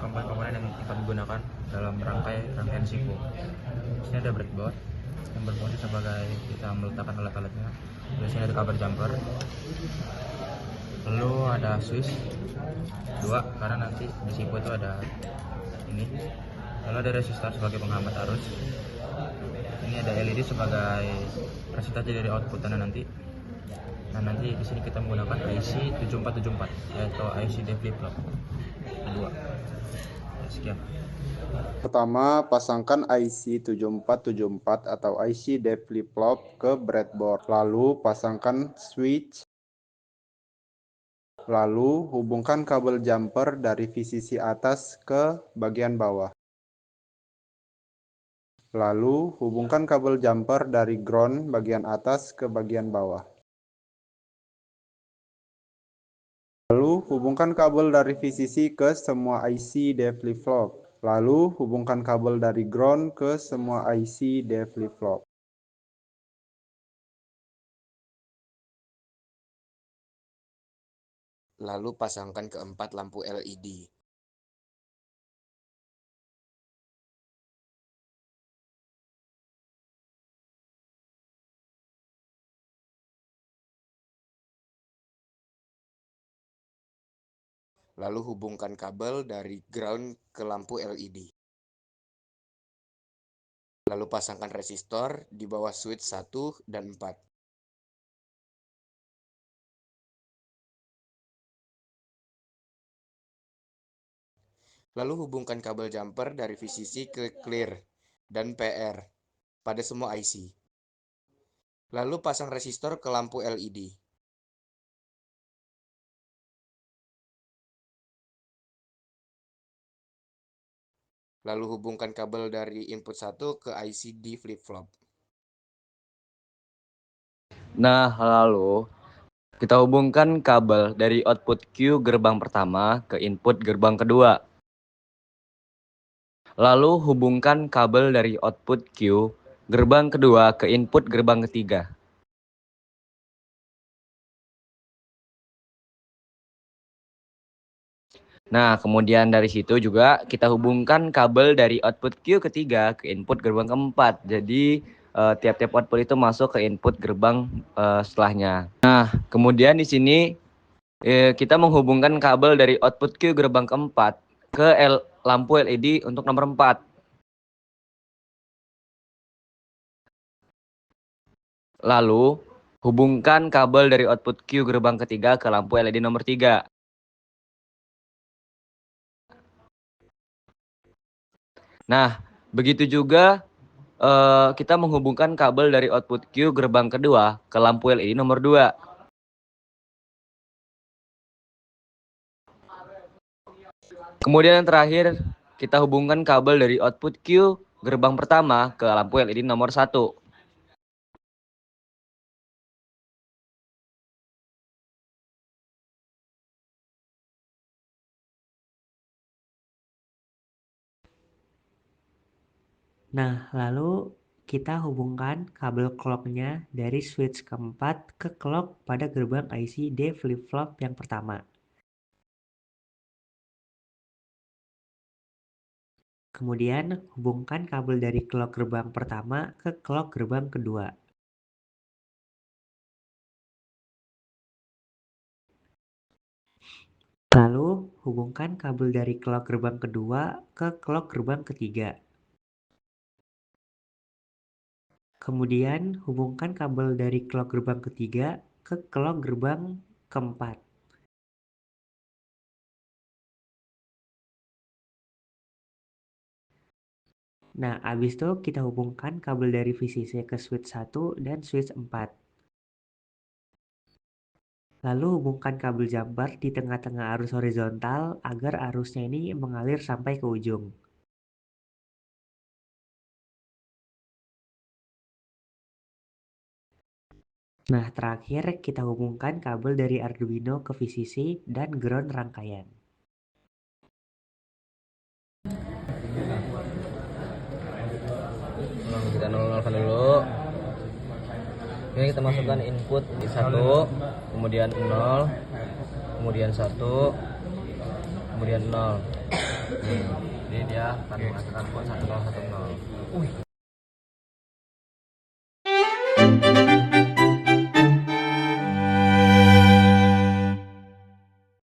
komponen-komponen yang akan digunakan dalam rangkaian SIPO. Di sini ada breadboard yang berfungsi sebagai kita meletakkan alat-alatnya. Di sini ada cover jumper, lalu ada switch 2 karena nanti di SIPO itu ada ini, lalu ada resistor sebagai penghambat arus. Ini ada LED sebagai presentasi dari outputnya nanti. Nah, nanti di sini kita menggunakan IC 7474 yaitu IC de flip-flop kedua. Ya, sekian. Pertama, pasangkan IC 7474 atau IC de flip-flop ke breadboard. Lalu pasangkan switch. Lalu hubungkan kabel jumper dari VCC atas ke bagian bawah. Lalu hubungkan kabel jumper dari ground bagian atas ke bagian bawah. Lalu hubungkan kabel dari VCC ke semua IC de flip-flop. Lalu hubungkan kabel dari ground ke semua IC de flip-flop. Lalu pasangkan keempat lampu LED. Lalu hubungkan kabel dari ground ke lampu LED. Lalu pasangkan resistor di bawah switch 1 dan 4. Lalu hubungkan kabel jumper dari VCC ke clear dan PR pada semua IC. Lalu pasang resistor ke lampu LED. Lalu hubungkan kabel dari input 1 ke IC di flip-flop. Nah, lalu kita hubungkan kabel dari output Q gerbang pertama ke input gerbang kedua. Lalu hubungkan kabel dari output Q gerbang kedua ke input gerbang ketiga. Nah, kemudian dari situ juga kita hubungkan kabel dari output Q ketiga ke input gerbang keempat. Jadi tiap-tiap output itu masuk ke input gerbang setelahnya. Nah, kemudian di sini kita menghubungkan kabel dari output Q gerbang keempat ke lampu LED untuk nomor 4. Lalu hubungkan kabel dari output Q gerbang ketiga ke lampu LED nomor 3. Nah, begitu juga kita menghubungkan kabel dari output Q gerbang kedua ke lampu LED nomor 2. Kemudian yang terakhir, kita hubungkan kabel dari output Q gerbang pertama ke lampu LED nomor 1. Nah, lalu kita hubungkan kabel clocknya dari switch keempat ke clock pada gerbang IC de flip-flop yang pertama. Kemudian hubungkan kabel dari clock gerbang pertama ke clock gerbang kedua. Lalu hubungkan kabel dari clock gerbang kedua ke clock gerbang ketiga. Kemudian hubungkan kabel dari clock gerbang ketiga ke clock gerbang keempat. Nah, habis itu kita hubungkan kabel dari VCC ke switch 1 dan switch 4. Lalu hubungkan kabel jumper di tengah-tengah arus horizontal agar arusnya ini mengalir sampai ke ujung. Nah, terakhir kita hubungkan kabel dari Arduino ke VCC dan ground rangkaian. Kita nolkan dulu. Ini kita masukkan input di 1, kemudian 0, kemudian 1, kemudian 0. Jadi dia akan mengatakan port 1010.